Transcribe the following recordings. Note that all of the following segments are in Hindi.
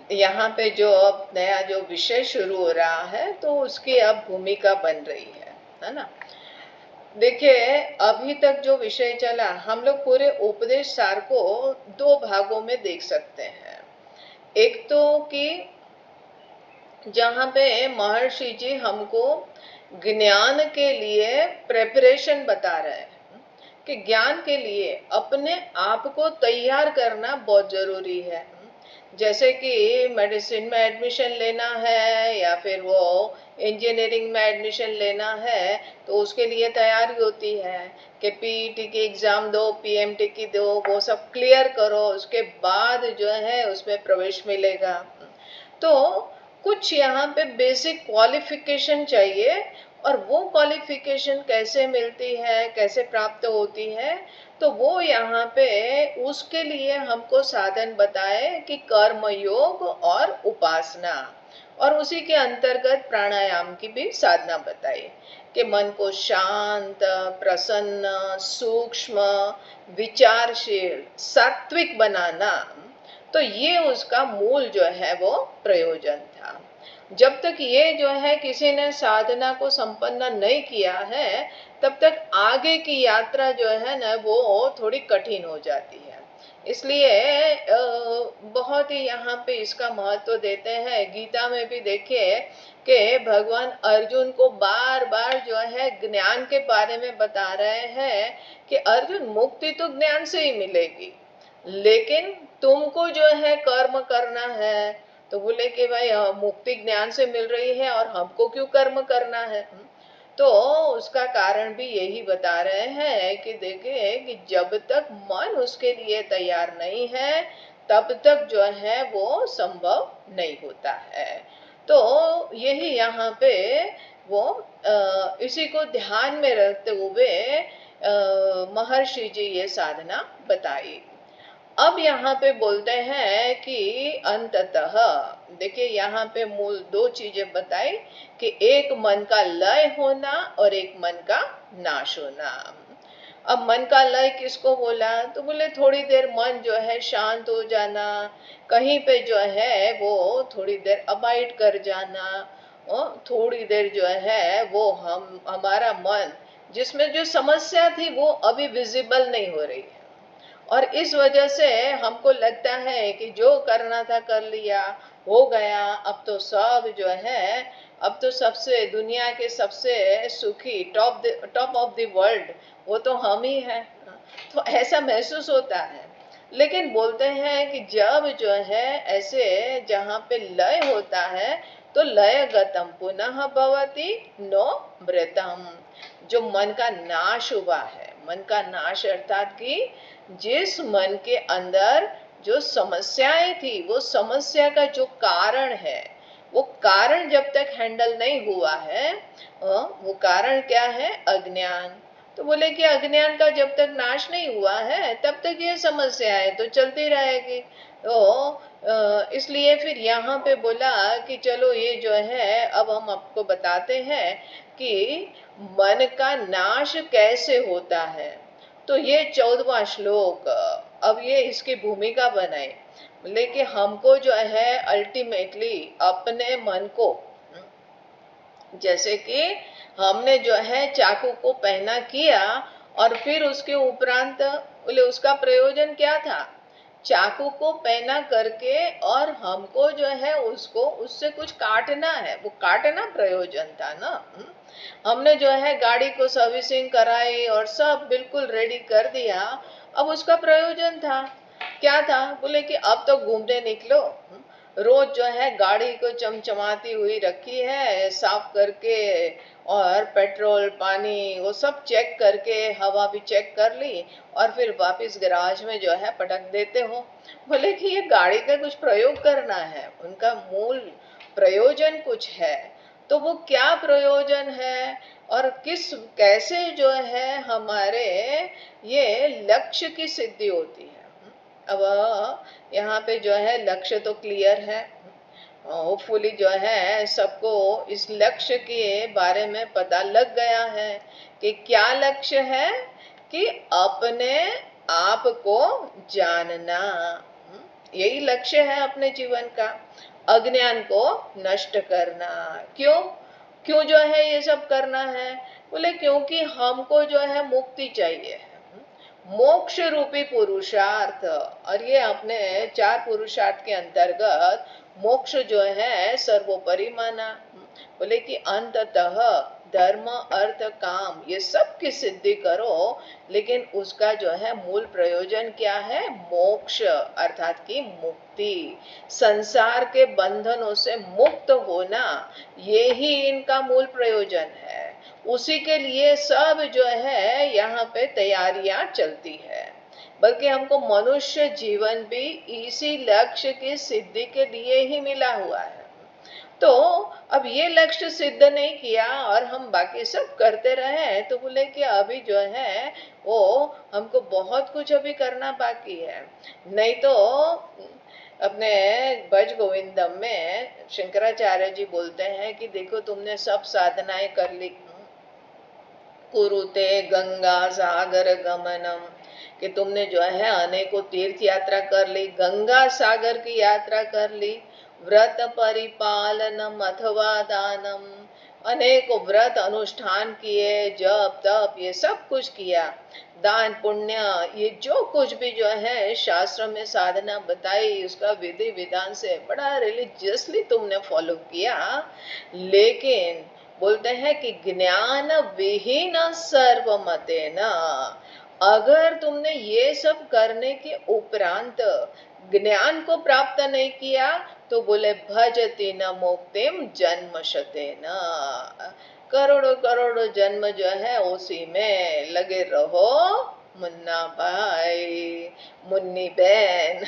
यहाँ पे जो अब नया जो विषय शुरू हो रहा है तो उसकी अब भूमिका बन रही है ना। देखिए, अभी तक जो विषय चला, हम लोग पूरे उपदेश सार को दो भागों में देख सकते हैं। एक तो कि जहाँ पे महर्षि जी हमको ज्ञान के लिए प्रेपरेशन बता रहे हैं कि ज्ञान के लिए अपने आप को तैयार करना बहुत जरूरी है। जैसे कि मेडिसिन में एडमिशन लेना है या फिर वो इंजीनियरिंग में एडमिशन लेना है, तो उसके लिए तैयारी होती है कि पीईटी की एग्जाम दो, पीएमटी की दो, वो सब क्लियर करो, उसके बाद जो है उसमें प्रवेश मिलेगा। तो कुछ यहाँ पे बेसिक क्वालिफिकेशन चाहिए, और वो क्वालिफिकेशन कैसे मिलती है, कैसे प्राप्त होती है, तो वो यहाँ पे उसके लिए हमको साधन बताए कि कर्म योग और उपासना, और उसी के अंतर्गत प्राणायाम की भी साधना बताई कि मन को शांत, प्रसन्न, सूक्ष्म, विचारशील, सात्विक बनाना। तो ये उसका मूल जो है वो प्रयोजन था। जब तक ये जो है किसी ने साधना को संपन्न नहीं किया है, तब तक आगे की यात्रा जो है ना वो थोड़ी कठिन हो जाती है। इसलिए बहुत ही यहाँ पे इसका महत्व देते हैं। गीता में भी देखिए कि भगवान अर्जुन को बार बार जो है ज्ञान के बारे में बता रहे हैं कि अर्जुन, मुक्ति तो ज्ञान से ही मिलेगी, लेकिन तुमको जो है कर्म करना है। तो बोले कि भाई मुक्ति ज्ञान से मिल रही है और हमको क्यों कर्म करना है। तो उसका कारण भी यही बता रहे हैं कि देखिए कि जब तक मन उसके लिए तैयार नहीं है, तब तक जो है वो संभव नहीं होता है। तो यही यहाँ पे वो इसी को ध्यान में रखते हुए महर्षि जी ये साधना बताई। अब यहाँ पे बोलते हैं कि अंततः, देखिए यहाँ पे मूल दो चीजें बताई कि एक मन का लय होना और एक मन का नाश होना। अब मन का लय किसको बोला, तो बोले थोड़ी देर मन जो है शांत हो जाना, कहीं पे जो है वो थोड़ी देर अबाइड कर जाना, और थोड़ी देर जो है वो हमारा मन जिसमें जो समस्या थी वो अभी विजिबल नहीं हो रही है, और इस वजह से हमको लगता है कि जो करना था कर लिया, हो गया, अब तो सब जो है, अब तो सबसे दुनिया के सबसे सुखी टॉप ऑफ द वर्ल्ड वो तो हम ही हैं। तो ऐसा महसूस होता है। लेकिन बोलते हैं कि जब जो है ऐसे जहाँ पे लय होता है, तो लय गतम पुनः भवति नो मृतम। जो मन का नाश हुआ है, मन का नाश अर्थात कि जिस मन के अंदर जो समस्याएं थी, वो समस्या का जो कारण है, वो कारण जब तक हैंडल नहीं हुआ है, वो कारण क्या है, अज्ञान। तो बोले कि अज्ञान का जब तक नाश नहीं हुआ है तब तक ये समस्याएं तो चलती रहेगी। तो इसलिए फिर यहाँ पे बोला कि चलो ये जो है अब हम आपको बताते हैं कि मन का नाश कैसे होता है। तो ये 14वां श्लोक, अब ये इसकी भूमिका बनाए, बोले कि हमको जो है अल्टीमेटली अपने मन को, जैसे कि हमने जो है चाकू को पहना किया और फिर उसके उपरांत बोले उसका प्रयोजन क्या था, चाकू को पहना करके और हमको जो है उसको उससे कुछ काटना है, वो काटना प्रयोजन था ना। हमने जो है गाड़ी को सर्विसिंग कराई और सब बिल्कुल रेडी कर दिया, अब उसका प्रयोजन था क्या था, बोले कि अब तो घूमने निकलो। रोज जो है गाड़ी को चमचमाती हुई रखी है, साफ करके, और पेट्रोल पानी वो सब चेक करके, हवा भी चेक कर ली, और फिर वापस गैराज में जो है पटक देते हो। बोले कि ये गाड़ी का कुछ प्रयोग करना है, उनका मूल प्रयोजन कुछ है। तो वो क्या प्रयोजन है और किस कैसे जो है हमारे ये लक्ष्य की सिद्धि होती है। अब यहाँ पे जो है लक्ष्य तो क्लियर है, होपफुली जो है सबको इस लक्ष्य के बारे में पता लग गया है कि क्या लक्ष्य है, कि अपने आप को जानना, यही लक्ष्य है अपने जीवन का। अज्ञान को नष्ट करना। क्यों क्यों जो है ये सब करना है? बोले क्योंकि हमको जो है मुक्ति चाहिए, मोक्ष रूपी पुरुषार्थ। और ये अपने 4 पुरुषार्थ के अंतर्गत मोक्ष जो है सर्वोपरि माना। बोले कि अंततः धर्म अर्थ काम ये सब की सिद्धि करो, लेकिन उसका जो है मूल प्रयोजन क्या है? मोक्ष अर्थात की मुक्ति, संसार के बंधनों से मुक्त होना, ये ही इनका मूल प्रयोजन है। उसी के लिए सब जो है यहाँ पे तैयारियां चलती है। बल्कि हमको मनुष्य जीवन भी इसी लक्ष्य की सिद्धि के लिए ही मिला हुआ है। तो अब ये लक्ष्य सिद्ध नहीं किया और हम बाकी सब करते रहे, तो बोले कि अभी जो है वो हमको बहुत कुछ अभी करना बाकी है। नहीं तो अपने भज गोविंदम में शंकराचार्य जी बोलते हैं कि देखो तुमने सब साधनाएं कर ली, कुरुते गंगा सागर गमनम, कि तुमने जो है अनेकों तीर्थ यात्रा कर ली, गंगा सागर की यात्रा कर ली, व्रत परिपालनम अथवा दानम, अनेकों व्रत अनुष्ठान किए, जप तप ये सब कुछ किया, दान पुण्य ये जो कुछ भी जो है शास्त्र में साधना बताई उसका विधि विधान से बड़ा रिलीजियसली तुमने फॉलो किया। लेकिन बोलते हैं कि ज्ञान विहीन सर्वमतेन, अगर तुमने ये सब करने के उपरांत ज्ञान को प्राप्त नहीं किया तो बोले भजति न मुक्तिम जन्म शतेन, करोड़ों करोड़ों जन्म जो है उसी में लगे रहो मुन्ना भाई मुन्नी बहन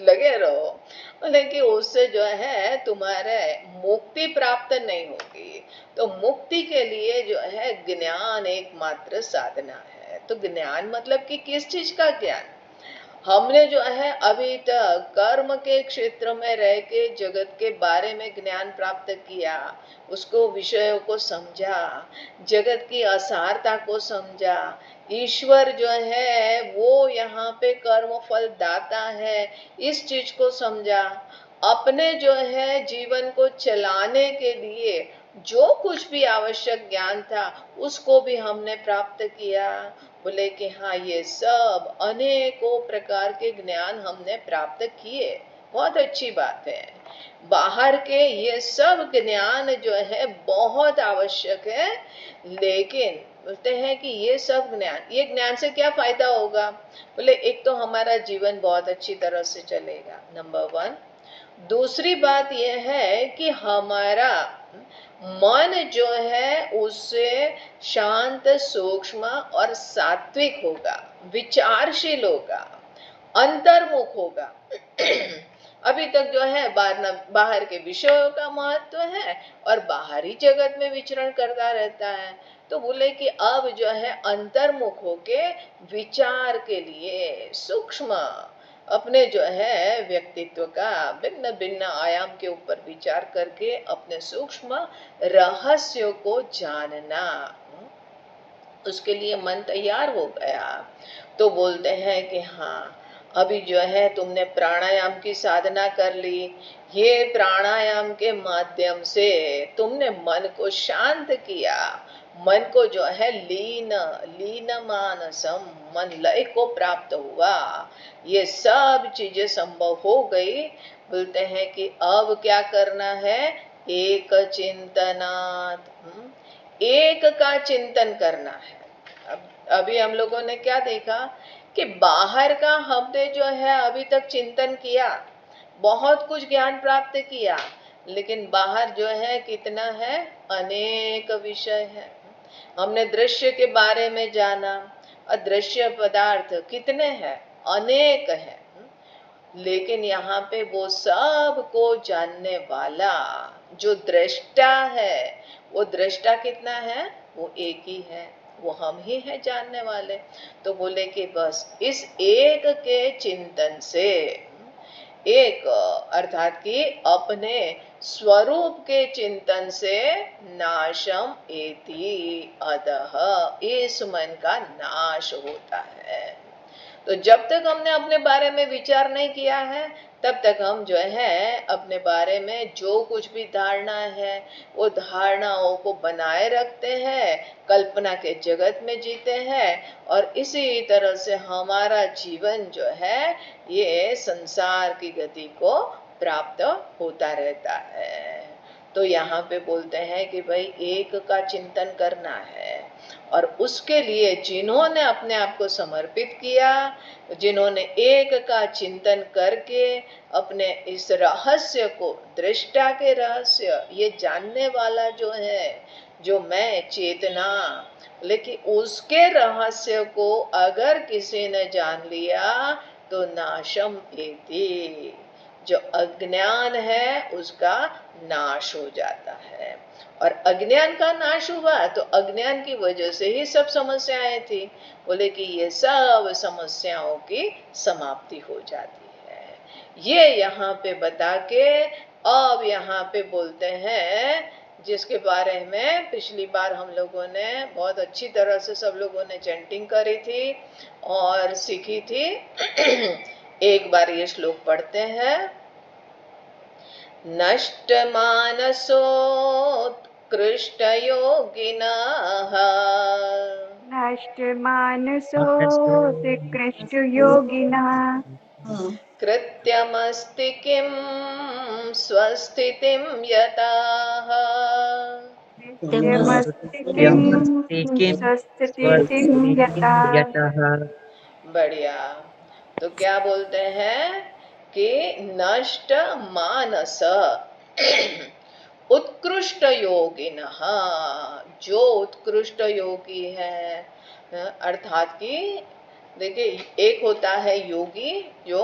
लगे रहो, लेकिन उससे जो है तुम्हारे मुक्ति प्राप्त नहीं होगी। तो मुक्ति के लिए जो है ज्ञान एकमात्र साधना है। तो ज्ञान मतलब कि किस चीज का ज्ञान? हमने जो है अभी तक कर्म के क्षेत्र में रह के जगत के बारे में ज्ञान प्राप्त किया, उसको विषयों को समझा, जगत की असारता को समझा, ईश्वर जो है वो यहाँ पे कर्म फल दाता है इस चीज को समझा, अपने जो है जीवन को चलाने के लिए जो कुछ भी आवश्यक ज्ञान था उसको भी हमने प्राप्त किया। बोले कि हाँ ये सब अनेकों प्रकार के ज्ञान हमने प्राप्त किए, बहुत अच्छी बात है। बाहर के ये सब ज्ञान जो है बहुत आवश्यक है, लेकिन बोलते हैं कि ये सब ज्ञान, ये ज्ञान से क्या फायदा होगा? बोले एक तो हमारा जीवन बहुत अच्छी तरह से चलेगा, नंबर 1। दूसरी बात यह है कि हमारा मन जो है उससे शांत सूक्ष्म और सात्विक होगा, विचारशील होगा, अंतर्मुख होगा। अभी तक जो है बाहर के विषयों का महत्व है और बाहरी जगत में विचरण करता रहता है। तो बोले कि अब जो है अंतर्मुख होके विचार के लिए सूक्ष्म अपने जो है व्यक्तित्व का भिन्न भिन्न आयाम के ऊपर विचार करके अपने सूक्ष्म रहस्यों को जानना, उसके लिए मन तैयार हो गया। तो बोलते हैं कि हाँ अभी जो है तुमने प्राणायाम की साधना कर ली, ये प्राणायाम के माध्यम से तुमने मन को शांत किया, मन को जो है लीन मानसम मन लय को प्राप्त हुआ, ये सब चीजें संभव हो गई। बोलते हैं कि अब क्या करना है? एक चिंतनात्, एक का चिंतन करना है। अभी हम लोगों ने क्या देखा कि बाहर का हमने जो है अभी तक चिंतन किया, बहुत कुछ ज्ञान प्राप्त किया, लेकिन बाहर जो है कितना है? अनेक विषय है। हमने दृश्य के बारे में जाना, अदृश्य पदार्थ कितने हैं? अनेक है। लेकिन यहाँ पे वो सब को जानने वाला जो दृष्टा है, वो दृष्टा कितना है? वो एक ही है, वो हम ही है जानने वाले। तो बोले कि बस इस एक के चिंतन से, एक अर्थात कि अपने स्वरूप के चिंतन से नाशम एति अदह, इस मन का नाश होता है। तो जब तक हमने अपने बारे में विचार नहीं किया है, तब तक हम जो है अपने बारे में जो कुछ भी धारणा है वो धारणाओं को बनाए रखते हैं, कल्पना के जगत में जीते हैं, और इसी तरह से हमारा जीवन जो है ये संसार की गति को प्राप्त होता रहता है। तो यहाँ पे बोलते हैं कि भाई एक का चिंतन करना है, और उसके लिए जिन्होंने अपने आप को समर्पित किया, जिन्होंने एक का चिंतन करके अपने इस रहस्य को, दृष्टा के रहस्य, ये जानने वाला जो है, जो मैं चेतना, लेकिन उसके रहस्य को अगर किसी ने जान लिया तो नाशम एति, जो अज्ञान है उसका नाश हो जाता है। और अज्ञान का नाश हुआ तो अज्ञान की वजह से ही सब समस्याएं थी, बोले कि ये सब समस्याओं की समाप्ति हो जाती है। ये यहाँ पे बता के अब यहाँ पे बोलते हैं, जिसके बारे में पिछली बार हम लोगों ने बहुत अच्छी तरह से सब लोगों ने चैंटिंग करी थी और सीखी थी। एक बार ये श्लोक पढ़ते हैं। नष्ट मानसोत्कृष्ट योगिनः, नष्ट मानसोत्कृष्ट योगिनः, कृत्यमस्ति किं स्वस्थितिं यताः, कृत्यमस्ति किं स्वस्थितिं यतः। बढ़िया। तो क्या बोलते हैं कि नष्ट मानस उत्कृष्ट योगिनः, जो उत्कृष्ट योगी है, अर्थात कि देखिए एक होता है योगी जो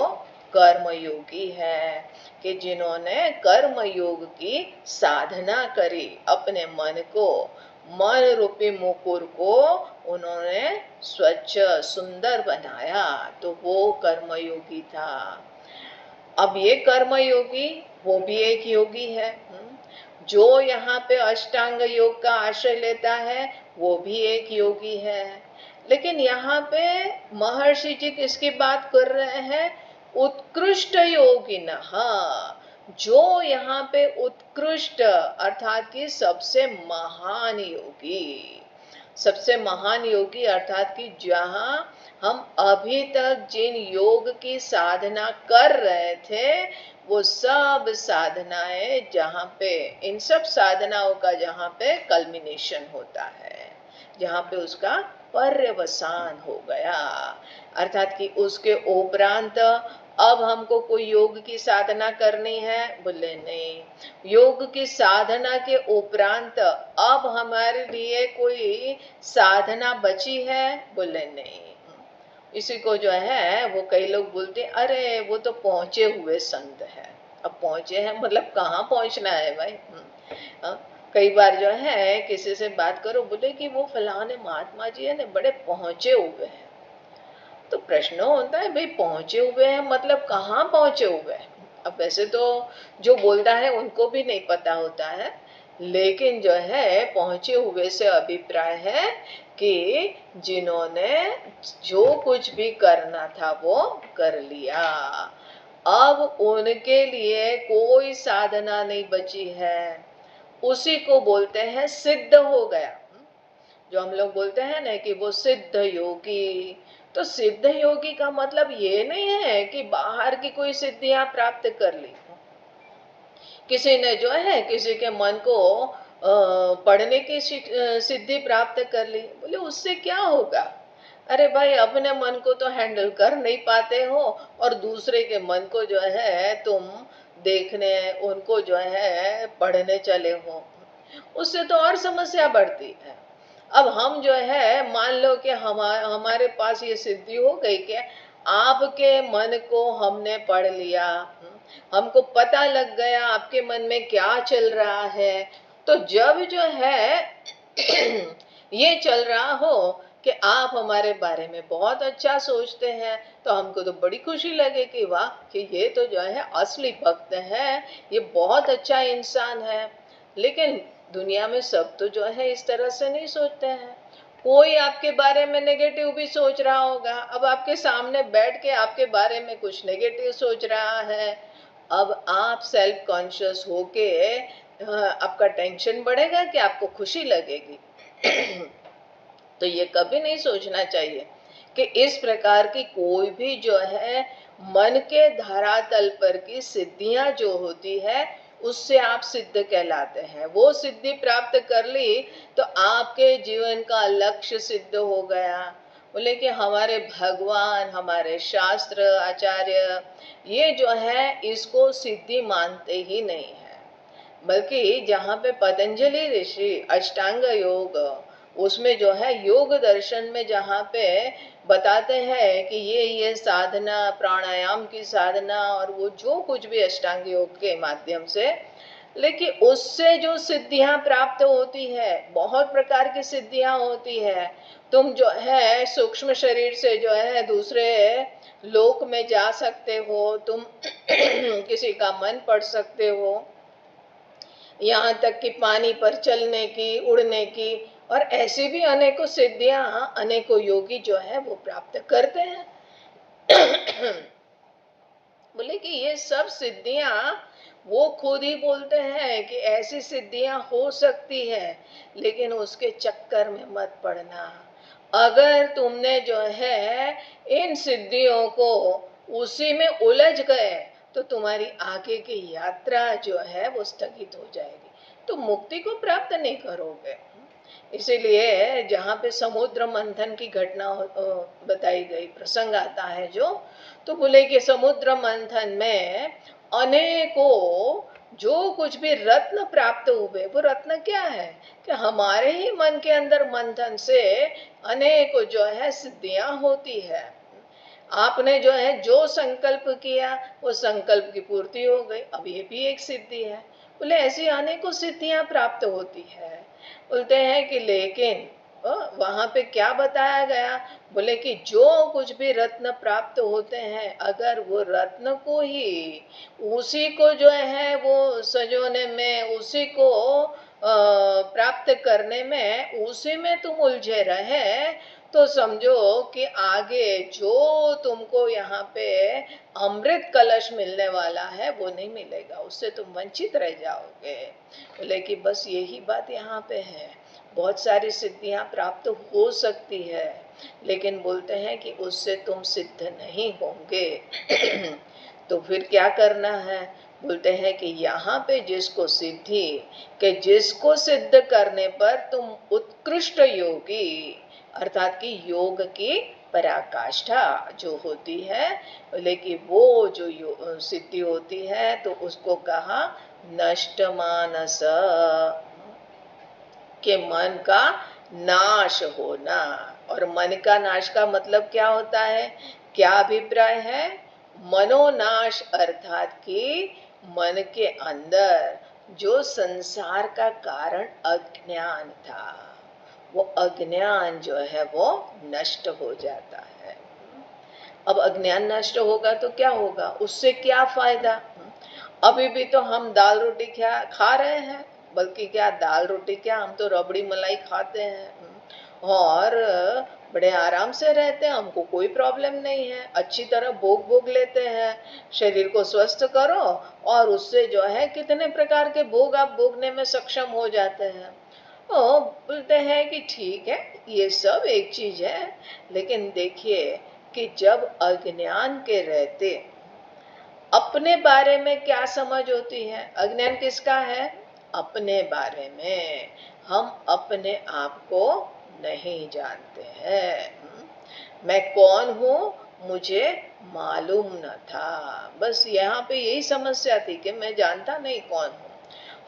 कर्म योगी है, कि जिन्होंने कर्म योग की साधना करी, अपने मन को, मन रूपी मुकुर को उन्होंने स्वच्छ सुंदर बनाया, तो वो कर्मयोगी था। अब ये कर्मयोगी वो भी एक योगी है, जो यहाँ पे अष्टांग योग का आश्रय लेता है वो भी एक योगी है। लेकिन यहाँ पे महर्षि जी किसकी बात कर रहे हैं? उत्कृष्ट योगिनः, जो यहाँ पे उत्कृष्ट अर्थात कि सबसे महान योगी, सबसे महान योगी अर्थात कि जहाँ हम अभी तक जिन योग की साधना कर रहे थे वो सब साधनाएं, जहाँ पे इन सब साधनाओं का जहाँ पे कल्मिनेशन होता है, जहाँ पे उसका पर्यवसान हो गया, अर्थात कि उसके उपरांत अब हमको कोई योग की साधना करनी है, बोले नहीं। योग की साधना के उपरांत अब हमारे लिए कोई साधना बची है, बोले नहीं। इसी को जो है वो कई लोग बोलते हैं, अरे वो तो पहुंचे हुए संत है। अब पहुंचे हैं मतलब कहाँ पहुंचना है भाई? कई बार जो है किसी से बात करो, बोले कि वो फलाने महात्मा जी है ना, बड़े पहुंचे हुए हैं। तो प्रश्न होता है भाई पहुंचे हुए हैं मतलब कहाँ पहुंचे हुए हैं? अब वैसे तो जो बोलता है उनको भी नहीं पता होता है, लेकिन जो है पहुंचे हुए से अभिप्राय है कि जिन्होंने जो कुछ भी करना था वो कर लिया, अब उनके लिए कोई साधना नहीं बची है, उसी को बोलते हैं सिद्ध हो गया। जो हम लोग बोलते हैं ना कि वो सिद्ध योगी, तो सिद्ध योगी का मतलब ये नहीं है कि बाहर की कोई सिद्धियां प्राप्त कर ली। किसी ने जो है किसी के मन को पढ़ने की सिद्धि प्राप्त कर ली, बोले उससे क्या होगा? अरे भाई अपने मन को तो हैंडल कर नहीं पाते हो और दूसरे के मन को जो है तुम देखने, उनको जो है पढ़ने चले हो, उससे तो और समस्या बढ़ती है। अब हम जो है मान लो कि हमारे पास ये सिद्धि हो गई कि आपके मन को हमने पढ़ लिया, हमको पता लग गया आपके मन में क्या चल रहा है, तो जब जो है ये चल रहा हो कि आप हमारे बारे में बहुत अच्छा सोचते हैं, तो हमको तो बड़ी खुशी लगे कि वाह कि ये तो जो है असली भक्त है, ये बहुत अच्छा इंसान है। लेकिन दुनिया में सब तो जो है इस तरह से नहीं सोचते हैं। कोई आपके बारे में नेगेटिव भी सोच रहा होगा, अब आपके सामने बैठ के आपके बारे में कुछ नेगेटिव सोच रहा है, अब आप सेल्फ कॉन्शियस होके आपका टेंशन बढ़ेगा कि आपको खुशी लगेगी? तो ये कभी नहीं सोचना चाहिए कि इस प्रकार की कोई भी जो है मन के धरातल पर की सिद्धियां जो होती है उससे आप सिद्ध कहलाते हैं। वो सिद्धि प्राप्त कर ली तो आपके जीवन का लक्ष्य सिद्ध हो गया। बोले कि हमारे भगवान, हमारे शास्त्र आचार्य ये जो है इसको सिद्धि मानते ही नहीं है, बल्कि जहाँ पे पतंजलि ऋषि अष्टांग योग उसमें जो है योग दर्शन में जहाँ पे बताते हैं कि ये साधना प्राणायाम की साधना और वो जो कुछ भी अष्टांग योग के माध्यम से, लेकिन उससे जो सिद्धियां प्राप्त होती है, बहुत प्रकार की सिद्धियां होती है। तुम जो है सूक्ष्म शरीर से जो है दूसरे लोक में जा सकते हो, तुम किसी का मन पढ़ सकते हो, यहाँ तक कि पानी पर चलने की, उड़ने की, और ऐसी भी अनेकों सिद्धियां अनेकों योगी जो है वो प्राप्त करते हैं। बोले कि ये सब सिद्धियां वो खुद ही बोलते हैं कि ऐसी सिद्धियां हो सकती है, लेकिन उसके चक्कर में मत पड़ना। अगर तुमने जो है इन सिद्धियों को उसी में उलझ गए तो तुम्हारी आगे की यात्रा जो है वो स्थगित हो जाएगी, तो मुक्ति को प्राप्त नहीं करोगे। इसीलिए जहाँ पे समुद्र मंथन की घटना बताई गई, प्रसंग आता है तो बोले कि समुद्र मंथन में अनेकों जो कुछ भी रत्न प्राप्त हुए, वो रत्न क्या है कि हमारे ही मन के अंदर मंथन से अनेकों जो है सिद्धियां होती है। आपने जो है जो संकल्प किया वो संकल्प की पूर्ति हो गई, अब ये भी एक सिद्धि है। बोले ऐसी अनेकों सिद्धियां प्राप्त होती है। बोलते हैं कि लेकिन वहां पे क्या बताया गया, बोले कि जो कुछ भी रत्न प्राप्त होते हैं, अगर वो रत्न को ही उसी को जो है वो सजोने में, उसी को प्राप्त करने में, उसी में तुम उलझे रहे, तो समझो कि आगे जो तुमको यहाँ पे अमृत कलश मिलने वाला है वो नहीं मिलेगा, उससे तुम वंचित रह जाओगे। बोले कि बस यही बात यहाँ पे है, बहुत सारी सिद्धियां प्राप्त हो सकती है, लेकिन बोलते हैं कि उससे तुम सिद्ध नहीं होंगे। तो फिर क्या करना है, बोलते हैं कि यहाँ पे जिसको सिद्धि के जिसको सिद्ध करने पर तुम उत्कृष्ट योगी, अर्थात कि योग की पराकाष्ठा जो होती है, लेकिन वो जो सिद्धि होती है तो उसको कहा नष्ट मानस, के मन का नाश होना। और मन का नाश का मतलब क्या होता है, क्या अभिप्राय है? मनोनाश, अर्थात कि मन के अंदर जो संसार का कारण अज्ञान था, वो अज्ञान जो है वो नष्ट हो जाता है। अब अज्ञान नष्ट होगा तो क्या होगा, उससे क्या फायदा? अभी भी तो हम दाल रोटी खा रहे हैं, बल्कि क्या दाल रोटी क्या, हम तो रबड़ी मलाई खाते हैं और बड़े आराम से रहते हैं, हमको कोई प्रॉब्लम नहीं है, अच्छी तरह भोग लेते हैं। शरीर को स्वस्थ करो और उससे जो है कितने प्रकार के भोग आप भोगने में सक्षम हो जाते हैं। बोलते हैं कि ठीक है, ये सब एक चीज है, लेकिन देखिए कि जब अज्ञान के रहते अपने बारे में क्या समझ होती है, अज्ञान किसका है? अपने बारे में। हम अपने आप को नहीं जानते हैं। मैं कौन हूँ मुझे मालूम न था, बस यहाँ पे यही समस्या थी कि मैं जानता नहीं कौन हूँ।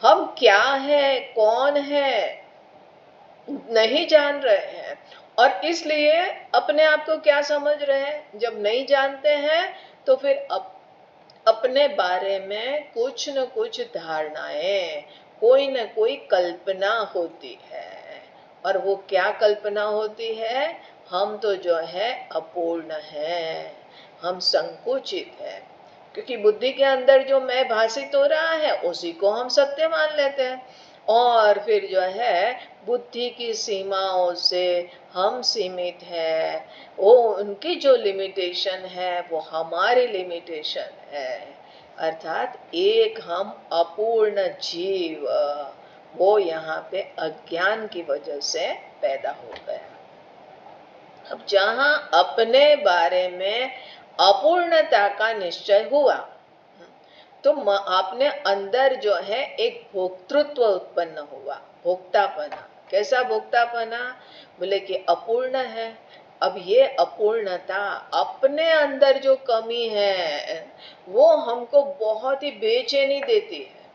हम क्या है, कौन है, नहीं जान रहे हैं, और इसलिए अपने आप को क्या समझ रहे हैं? जब नहीं जानते हैं तो फिर अपने बारे में कुछ न कुछ धारणाएं, कोई न कोई कल्पना होती है। और वो क्या कल्पना होती है? हम तो जो है अपूर्ण है, हम संकुचित है, क्योंकि बुद्धि के अंदर जो मैं भाषित हो रहा है उसी को हम सत्य मान लेते हैं। और फिर जो है बुद्धि की सीमाओं से हम सीमित है, वो उनकी जो लिमिटेशन है वो हमारी लिमिटेशन है, अर्थात एक हम अपूर्ण जीव, वो यहाँ पे अज्ञान की वजह से पैदा हो गया। अब जहां अपने बारे में अपूर्णता का निश्चय हुआ तो अपने अंदर जो है एक भोक्तृत्व उत्पन्न हुआ, भोक्तापना। कैसा भोक्तापना? बोले कि अपूर्ण है। अब ये अपूर्णता, अपने अंदर जो कमी है वो हमको बहुत ही बेचैनी देती है,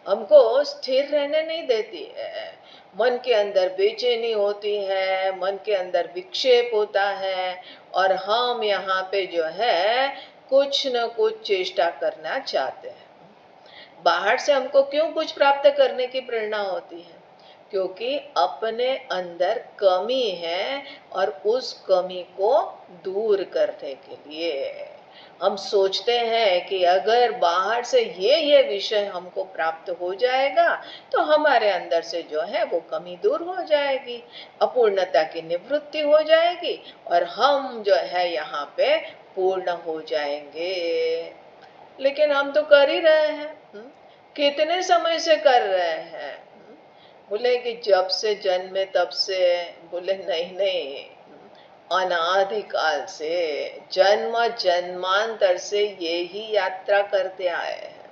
हमको स्थिर रहने नहीं देती है। मन के अंदर बेचैनी होती है, मन के अंदर विक्षेप होता है, और हम यहाँ पे जो है कुछ न कुछ चेष्टा करना चाहते हैं। बाहर से हमको क्यों कुछ प्राप्त करने की प्रेरणा होती है? क्योंकि अपने अंदर कमी है, और उस कमी को दूर करने के लिए हम सोचते हैं कि अगर बाहर से ये विषय हमको प्राप्त हो जाएगा तो हमारे अंदर से जो है वो कमी दूर हो जाएगी, अपूर्णता की निवृत्ति हो जाएगी, और हम जो है यहाँ पे पूर्ण हो जाएंगे। लेकिन हम तो कर ही रहे हैं, कितने समय से कर रहे हैं? बोले कि जब से जन्मे तब से। बोले नहीं, अनादिकाल से, जन्म जन्मांतर से यही यात्रा करते आए हैं।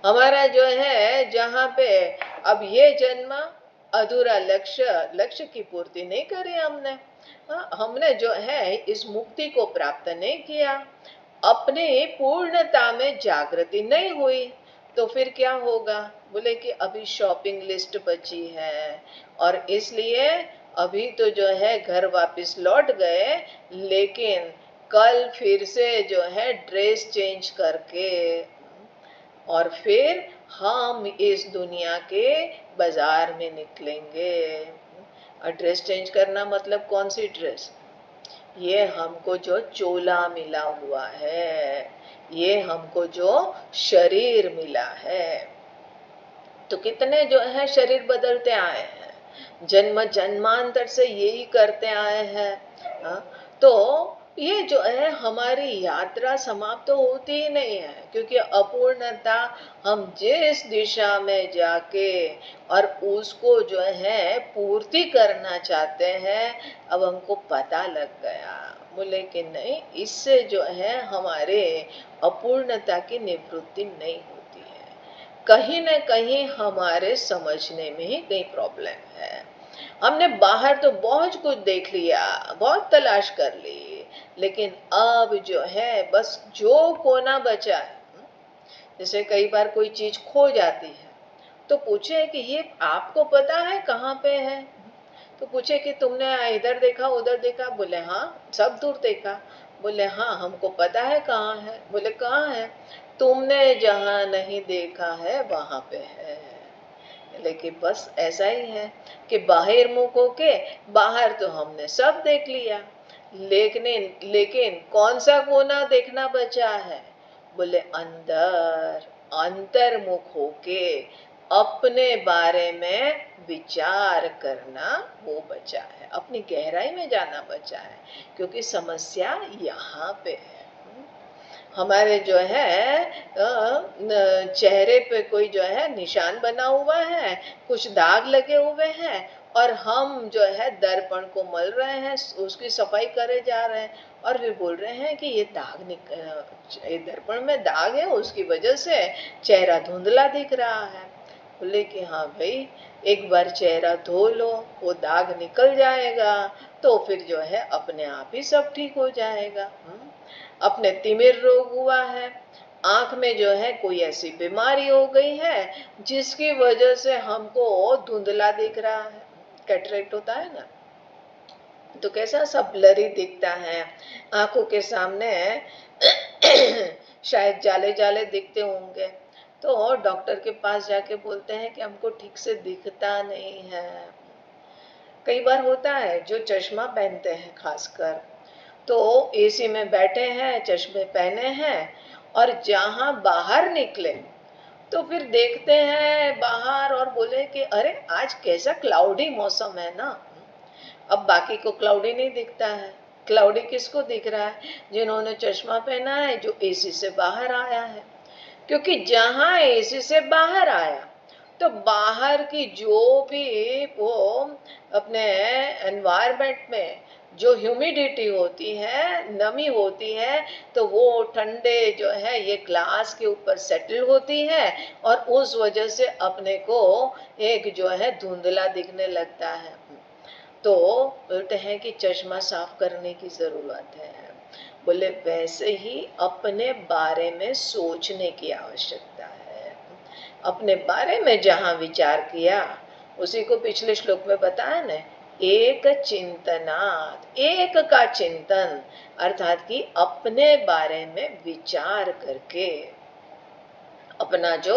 हमारा जो है जहाँ पे अब ये जन्म अधूरा लक्ष्य की पूर्ति नहीं करी हमने, हमने जो है इस मुक्ति को प्राप्त नहीं किया, अपनी पूर्णता में जागृति नहीं हुई, तो फिर क्या होगा? बोले कि अभी शॉपिंग लिस्ट बची है, और इसलिए अभी तो जो है घर वापस लौट गए, लेकिन कल फिर से जो है ड्रेस चेंज करके और फिर हम इस दुनिया के बाजार में निकलेंगे। और ड्रेस चेंज करना मतलब कौन सी ड्रेस? ये हमको जो चोला मिला हुआ है, ये हमको जो शरीर मिला है, तो कितने जो है शरीर बदलते आए हैं, जन्म जन्मांतर से यही करते आए हैं। तो ये जो है हमारी यात्रा समाप्त तो होती ही नहीं है, क्योंकि अपूर्णता हम जिस दिशा में जाके और उसको जो है पूर्ति करना चाहते हैं, अब हमको पता लग गया। बोले कि नहीं, इससे जो है हमारे अपूर्णता की निवृत्ति नहीं होती है, कहीं न कहीं हमारे समझने में ही कहीं प्रॉब्लम है। हमने बाहर तो बहुत कुछ देख लिया, बहुत तलाश कर ली, लेकिन अब जो है बस जो कोना बचा है, जैसे कई बार कोई चीज खो जाती है तो पूछे कि ये आपको पता है कहाँ पे है? तो पूछे कि तुमने इधर देखा उधर देखा? बोले हाँ, सब दूर देखा। बोले हाँ, हमको पता है कहाँ है। बोले कहाँ है? तुमने जहाँ नहीं देखा है वहां पे है। लेकिन बस ऐसा ही है कि बाहर मुख होके बाहर तो हमने सब देख लिया, लेकिन कौन सा कोना देखना बचा है? बोले अंदर, अंतर्मुख होके अपने बारे में विचार करना वो बचा है, अपनी गहराई में जाना बचा है, क्योंकि समस्या यहाँ पे है। हमारे जो है चेहरे पे कोई जो है निशान बना हुआ है, कुछ दाग लगे हुए हैं, और हम जो है दर्पण को मल रहे हैं, उसकी सफाई करे जा रहे हैं, और फिर बोल रहे हैं कि ये दर्पण में दाग है, उसकी वजह से चेहरा धुंधला दिख रहा है। बोले कि हाँ भाई, एक बार चेहरा धो लो, वो दाग निकल जाएगा, तो फिर जो है अपने आप ही सब ठीक हो जाएगा। अपने तिमिर रोग हुआ है, आंख में जो है कोई ऐसी बीमारी हो गई है जिसकी वजह से हमको धुंधला दिख रहा है, कैटरेक्ट होता है ना, तो कैसा सब ब्लरी दिखता है, आंखों के सामने शायद जाले जाले दिखते होंगे, तो डॉक्टर के पास जाके बोलते हैं कि हमको ठीक से दिखता नहीं है। कई बार होता है जो चश्मा पहनते हैं, खासकर तो एसी में बैठे हैं, चश्मे पहने हैं, और जहां बाहर निकले तो फिर देखते हैं बाहर और बोले कि अरे आज कैसा क्लाउडी मौसम है ना। अब बाकी को क्लाउडी नहीं दिखता है। क्लाउडी किसको दिख रहा है? जिन्होंने चश्मा पहना है, जो एसी से बाहर आया है। क्योंकि जहां एसी से बाहर आया तो बाहर की जो भी वो अपने एनवायरमेंट में जो ह्यूमिडिटी होती है, नमी होती है, तो वो ठंडे जो है ये ग्लास के ऊपर सेटल होती है और उस वजह से अपने को एक जो है धुंधला दिखने लगता है। तो बोलते हैं कि चश्मा साफ करने की जरूरत है। बोले वैसे ही अपने बारे में सोचने की आवश्यकता है। अपने बारे में जहां विचार किया, उसी को पिछले श्लोक में बताया ना, एक चिंतनात्, एक का चिंतन, अर्थात कि अपने बारे में विचार करके अपना जो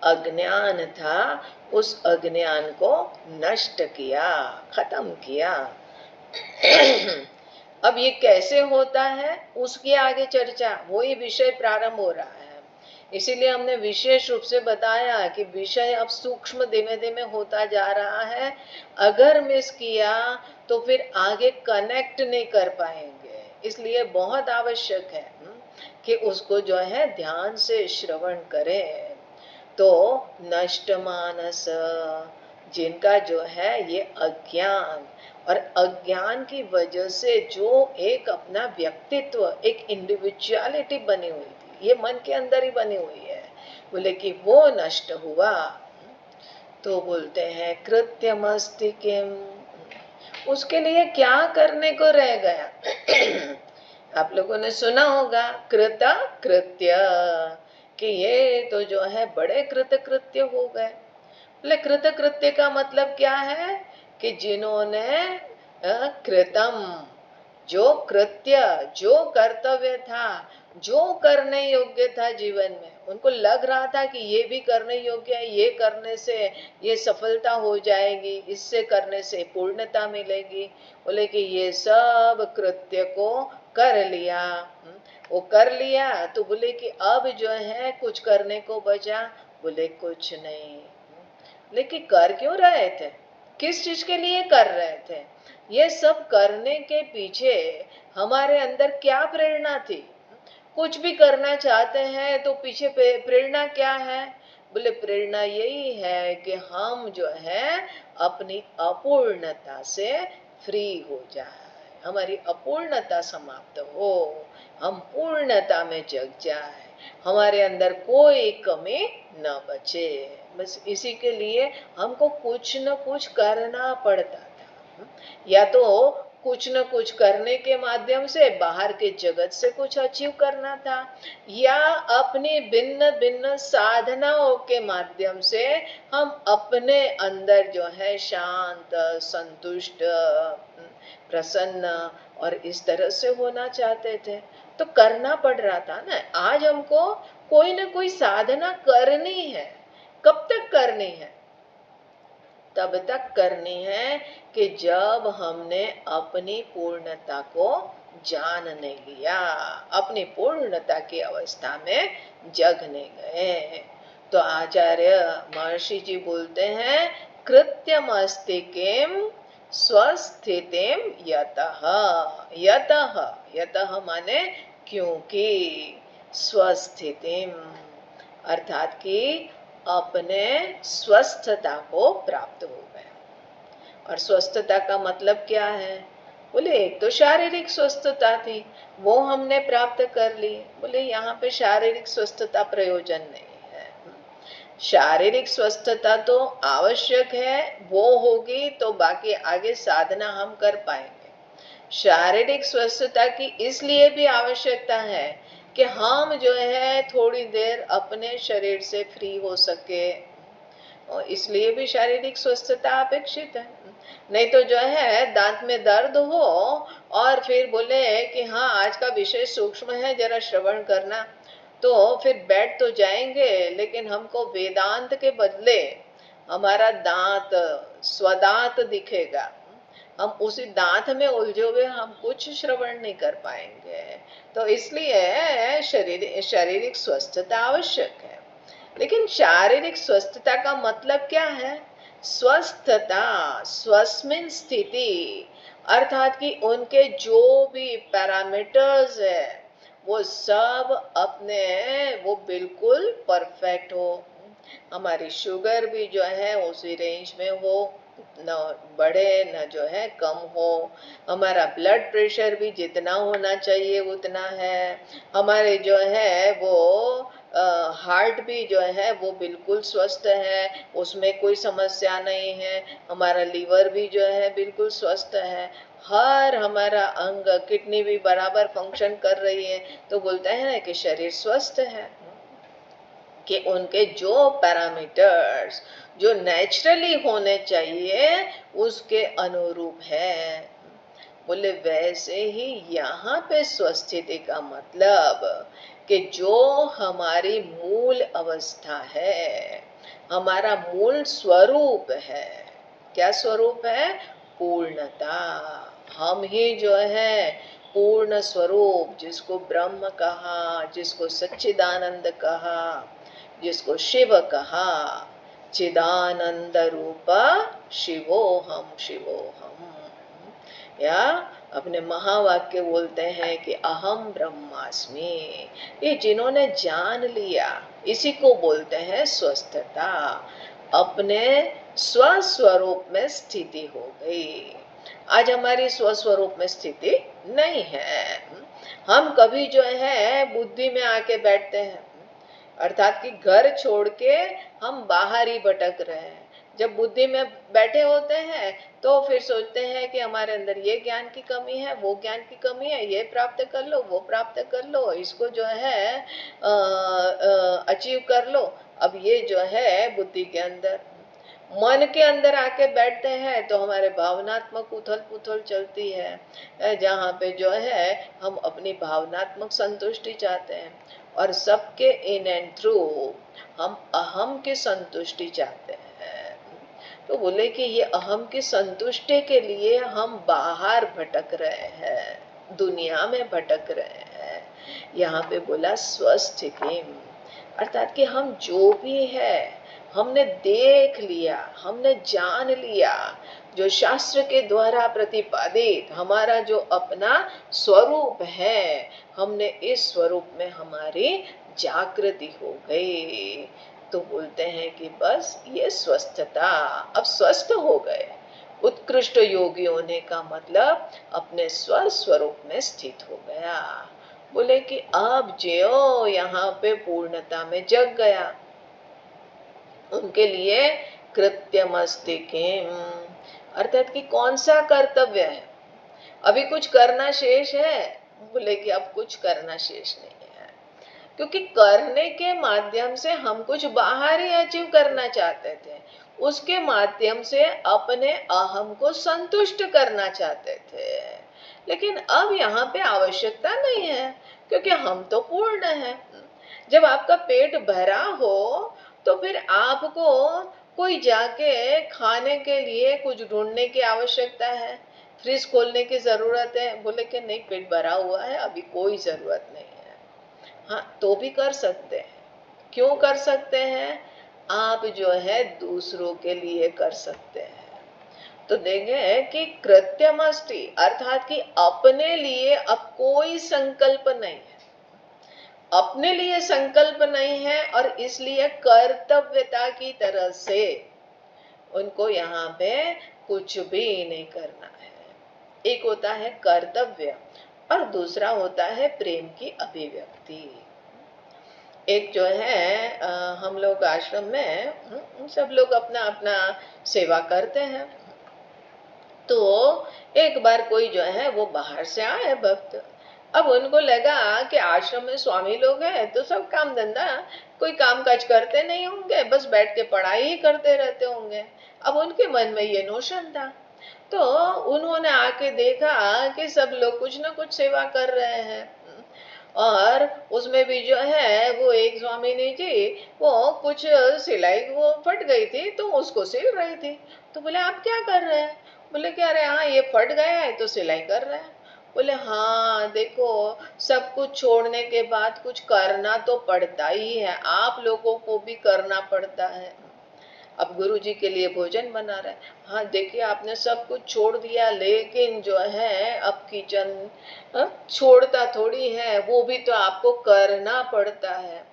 अज्ञान था उस अज्ञान को नष्ट किया, खत्म किया। अब ये कैसे होता है उसकी आगे चर्चा, वही विषय प्रारंभ हो रहा है। इसीलिए हमने विशेष रूप से बताया कि विषय अब सूक्ष्म धीमे धीमे होता जा रहा है। अगर मिस किया तो फिर आगे कनेक्ट नहीं कर पाएंगे, इसलिए बहुत आवश्यक है कि उसको जो है ध्यान से श्रवण करें। तो नष्ट मानस, जिनका जो है ये अज्ञान, और अज्ञान की वजह से जो एक अपना व्यक्तित्व, एक इंडिविजुअलिटी बनी हुई थी, ये मन के अंदर ही बनी हुई है, बोले कि वो नष्ट हुआ। तो बोलते हैं कृत्यमस्ति किम, उसके लिए क्या करने को रह गया? आप लोगों ने सुना होगा कृत कृत्य, कि ये तो जो है बड़े कृतकृत्य हो गए। बोले कृतकृत्य का मतलब क्या है? कि जिन्होंने कृतम, जो कृत्य, जो कर्तव्य था, जो करने योग्य था जीवन में, उनको लग रहा था कि ये भी करने योग्य है, ये करने से ये सफलता हो जाएगी, इससे करने से पूर्णता मिलेगी। बोले कि ये सब कृत्य को कर लिया। वो कर लिया तो बोले कि अब जो है कुछ करने को बचा? बोले कुछ नहीं। लेकिन कर क्यों रहे थे? किस चीज के लिए कर रहे थे? ये सब करने के पीछे हमारे अंदर क्या प्रेरणा थी? कुछ भी करना चाहते हैं तो पीछे प्रेरणा क्या है? बोले प्रेरणा यही है कि हम जो है अपनी अपूर्णता से फ्री हो जाए, हमारी अपूर्णता समाप्त हो, हम पूर्णता में जग जाए, हमारे अंदर कोई कमी न बचे। बस इसी के लिए हमको कुछ न कुछ करना पड़ता था। या तो कुछ न कुछ करने के माध्यम से बाहर के जगत से कुछ अचीव करना था, या अपनी भिन्न भिन्न साधनाओं के माध्यम से हम अपने अंदर जो है शांत, संतुष्ट, प्रसन्न और इस तरह से होना चाहते थे। तो करना पड़ रहा था ना। आज हमको कोई ना कोई साधना करनी है। कब तक करनी है? तब तक करनी है कि जब हमने अपनी पूर्णता को जान नहीं लिया, अपनी पूर्णता की अवस्था में जगने गए। तो आचार्य महर्षि जी बोलते हैं कृत्यमस्ति किम स्वस्थितिम यतः। यतः, यतः माने क्योंकि, स्वस्थितिम अर्थात कि अपने स्वस्थता को प्राप्त हो गए। और स्वस्थता का मतलब क्या है? बोले एक तो शारीरिक स्वस्थता थी, वो हमने प्राप्त कर ली। बोले यहाँ पे शारीरिक स्वस्थता प्रयोजन नहीं है। शारीरिक स्वस्थता तो आवश्यक है, वो होगी तो बाकी आगे साधना हम कर पाएंगे। शारीरिक स्वस्थता की इसलिए भी आवश्यकता है कि हम जो है थोड़ी देर अपने शरीर से फ्री हो सके, और इसलिए भी शारीरिक स्वस्थता अपेक्षित है। नहीं तो जो है दांत में दर्द हो और फिर बोले कि हाँ आज का विषय सूक्ष्म है, जरा श्रवण करना, तो फिर बैठ तो जाएंगे, लेकिन हमको वेदांत के बदले हमारा दांत, स्वदांत दिखेगा। हम उसी दांत में उलझे हुए हम कुछ श्रवण नहीं कर पाएंगे। तो इसलिए शारीरिक स्वस्थता आवश्यक है। लेकिन शारीरिक स्वस्थता का मतलब क्या है? स्वस्थता, स्वस्मिन स्थिति, अर्थात कि उनके जो भी पैरामीटर्स है वो सब अपने, वो बिल्कुल परफेक्ट हो। हमारी शुगर भी जो है उसी रेंज में हो, न बढ़े न जो है कम हो। हमारा ब्लड प्रेशर भी जितना होना चाहिए उतना है। हमारे जो है वो हार्ट भी जो है वो बिल्कुल स्वस्थ है, उसमें कोई समस्या नहीं है। हमारा लीवर भी जो है बिल्कुल स्वस्थ है। हर हमारा अंग, किडनी भी बराबर फंक्शन कर रही है। तो बोलते हैं ना कि शरीर स्वस्थ है, कि उनके जो पैरामीटर्स जो नेचुरली होने चाहिए उसके अनुरूप है। बोले वैसे ही यहाँ पे स्वस्थिति का मतलब कि जो हमारी मूल अवस्था है, हमारा मूल स्वरूप है। क्या स्वरूप है? पूर्णता। हम ही जो है पूर्ण स्वरूप, जिसको ब्रह्म कहा, जिसको सच्चिदानंद कहा, जिसको शिव कहा, चिदानंद रूपा शिवोहम शिवोहम। या अपने महावाक्य बोलते हैं कि अहम ब्रह्मास्मि। ये जिन्होंने जान लिया, इसी को बोलते हैं स्वस्थता। अपने स्वस्वरूप में स्थिति हो गई। आज हमारी स्वस्वरूप में स्थिति नहीं है। हम कभी जो है बुद्धि में आके बैठते हैं, अर्थात कि घर छोड़ के हम बाहर ही भटक रहे हैं। जब बुद्धि में बैठे होते हैं तो फिर सोचते हैं कि हमारे अंदर ये ज्ञान की कमी है, वो ज्ञान की कमी है, ये प्राप्त कर लो, वो प्राप्त कर लो, इसको जो है अचीव कर लो। अब ये जो है बुद्धि के अंदर, मन के अंदर आके बैठते हैं तो हमारे भावनात्मक उथल पुथल चलती है, जहाँ पे जो है हम अपनी भावनात्मक संतुष्टि चाहते हैं, और सबके इन एंड थ्रू हम अहम की संतुष्टि चाहते हैं। तो बोले कि ये अहम की संतुष्टि के लिए हम बाहर भटक रहे हैं, दुनिया में भटक रहे हैं। यहाँ पे बोला स्वस्थिति, अर्थात कि हम जो भी है हमने देख लिया, हमने जान लिया, जो शास्त्र के द्वारा प्रतिपादित हमारा जो अपना स्वरूप है, हमने इस स्वरूप में हमारी जागृति हो गई। तो बोलते हैं कि बस ये स्वस्थता, अब स्वस्थ हो गए। उत्कृष्ट योगी होने का मतलब अपने स्वस्वरूप में स्थित हो गया। बोले कि अब जो यहाँ पे पूर्णता में जग गया, उनके लिए कृत्यमस्ति किम, अर्थात कि कौन सा कर्तव्य है? अभी कुछ करना शेष है? बोले कि अब कुछ करना शेष नहीं है, क्योंकि करने के माध्यम से हम कुछ बाहर ही अचीव करना चाहते थे, उसके माध्यम से अपने अहम को संतुष्ट करना चाहते थे। लेकिन अब यहाँ पे आवश्यकता नहीं है, क्योंकि हम तो पूर्ण हैं। जब आपका पेट भरा हो तो फिर आपको कोई जाके खाने के लिए कुछ ढूंढने की आवश्यकता है, फ्रिज खोलने की जरूरत है? बोले कि नहीं, पेट भरा हुआ है, अभी कोई जरूरत नहीं है। हाँ, तो भी कर सकते हैं। क्यों कर सकते हैं? आप जो है दूसरों के लिए कर सकते हैं। तो देंगे कि कृत्यमस्ति, अर्थात कि अपने लिए अब कोई संकल्प नहीं है, अपने लिए संकल्प नहीं है, और इसलिए कर्तव्यता की तरह से उनको यहाँ पे कुछ भी नहीं करना है। एक होता है कर्तव्य और दूसरा होता है प्रेम की अभिव्यक्ति। एक जो है हम लोग आश्रम में सब लोग अपना अपना सेवा करते हैं। तो एक बार कोई जो है वो बाहर से आए भक्त। अब उनको लगा कि आश्रम में स्वामी लोग हैं तो सब काम धंधा, कोई काम काज करते नहीं होंगे, बस बैठ के पढ़ाई ही करते रहते होंगे। अब उनके मन में ये नोशन था। तो उन्होंने आके देखा कि सब लोग कुछ ना कुछ सेवा कर रहे हैं, और उसमें भी जो है वो एक स्वामिनी जी, वो कुछ सिलाई वो फट गई थी तो उसको सिल रही थी। तो बोले आप क्या कर रहे हैं? बोले कि अरे हाँ, ये फट गया है तो सिलाई कर रहे हैं। बोले हाँ देखो, सब कुछ छोड़ने के बाद कुछ करना तो पड़ता ही है, आप लोगों को भी करना पड़ता है। अब गुरु जी के लिए भोजन बना रहे हैं, हाँ देखिए आपने सब कुछ छोड़ दिया, लेकिन जो है अब किचन छोड़ता थोड़ी है, वो भी तो आपको करना पड़ता है।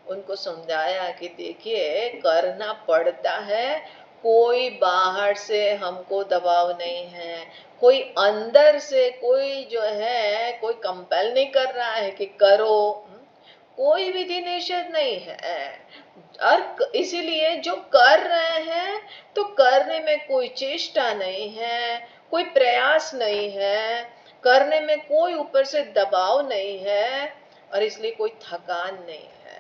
उनको समझाया कि देखिए करना पड़ता है, कोई बाहर से हमको दबाव नहीं है, कोई अंदर से कोई जो है कोई कंपेल नहीं कर रहा है कि करो, कोई विधि निषेध नहीं है। और इसीलिए जो कर रहे हैं तो करने में कोई चेष्टा नहीं है, कोई प्रयास नहीं है, करने में कोई ऊपर से दबाव नहीं है, और इसलिए कोई थकान नहीं है।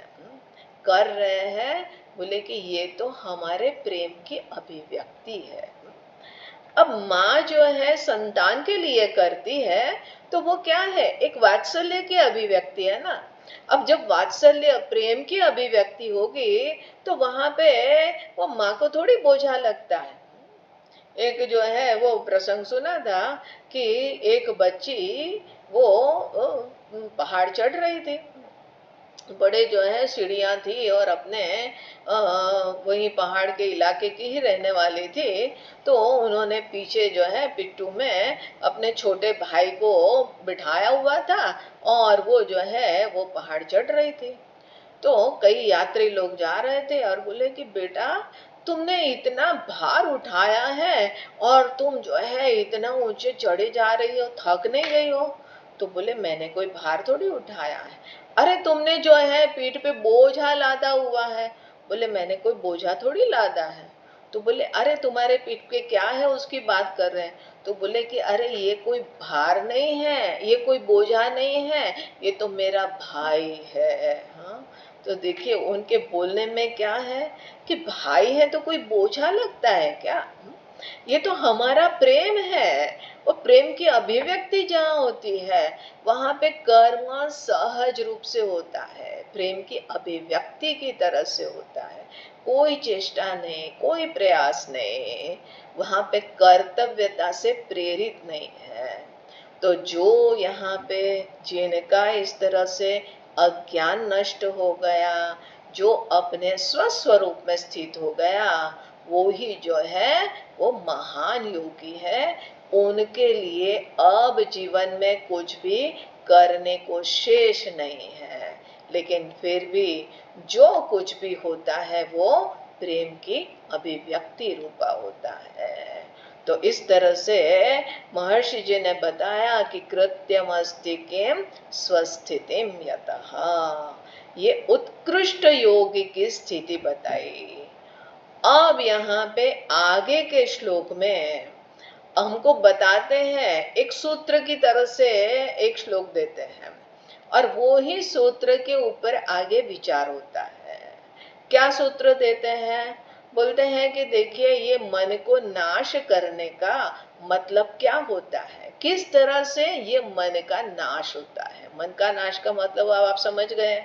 कर रहे हैं, बोले कि ये तो हमारे प्रेम की अभिव्यक्ति है। अब माँ जो है संतान के लिए करती है तो वो क्या है, एक वात्सल्य की अभिव्यक्ति है ना। अब जब वात्सल्य प्रेम की अभिव्यक्ति होगी तो वहां पे वो माँ को थोड़ी बोझा लगता है। एक जो है वो प्रसंग सुना था कि एक बच्ची वो पहाड़ चढ़ रही थी, बड़े जो है सीढ़ियां थी और अपने वही पहाड़ के इलाके की ही रहने वाली थी, तो उन्होंने पीछे जो है पिट्टू में अपने छोटे भाई को बिठाया हुआ था और वो जो है वो पहाड़ चढ़ रही थी। तो कई यात्री लोग जा रहे थे और बोले कि बेटा तुमने इतना भार उठाया है और तुम जो है इतना ऊंचे चढ़े जा रही हो, थक नहीं गई हो? तो बोले मैंने कोई भार थोड़ी उठाया है। अरे तुमने जो है पीठ पे बोझा लादा हुआ है। बोले मैंने कोई बोझा थोड़ी लादा है। तो बोले अरे तुम्हारे पीठ पे क्या है उसकी बात कर रहे हैं। तो बोले कि अरे ये कोई भार नहीं है, ये कोई बोझा नहीं है, ये तो मेरा भाई है। हाँ, तो देखिए उनके बोलने में क्या है कि भाई है तो कोई बोझा लगता है क्या? ये तो हमारा प्रेम है। वो प्रेम की अभिव्यक्ति जहाँ होती है वहां पे कर्म सहज रूप से होता है, प्रेम की अभिव्यक्ति की तरह से होता है, कोई चेष्टा नहीं, कोई प्रयास नहीं, वहां पे कर्तव्यता से प्रेरित नहीं है। तो जो यहाँ पे जिनका इस तरह से अज्ञान नष्ट हो गया, जो अपने स्वस्वरूप में स्थित हो गया, वो ही जो है वो महान योगी है। उनके लिए अब जीवन में कुछ भी करने को शेष नहीं है, लेकिन फिर भी जो कुछ भी होता है वो प्रेम की अभिव्यक्ति रूपा होता है। तो इस तरह से महर्षि जी ने बताया कि कृत्यमस्ति किम स्वस्थितिम यतः, ये उत्कृष्ट योगी की स्थिति बताई। अब यहाँ पे आगे के श्लोक में हमको बताते हैं, एक सूत्र की तरह से एक श्लोक देते हैं और वो ही सूत्र के ऊपर आगे विचार होता है। क्या सूत्र देते हैं? बोलते हैं कि देखिए ये मन को नाश करने का मतलब क्या होता है, किस तरह से ये मन का नाश होता है। मन का नाश का मतलब अब आप समझ गए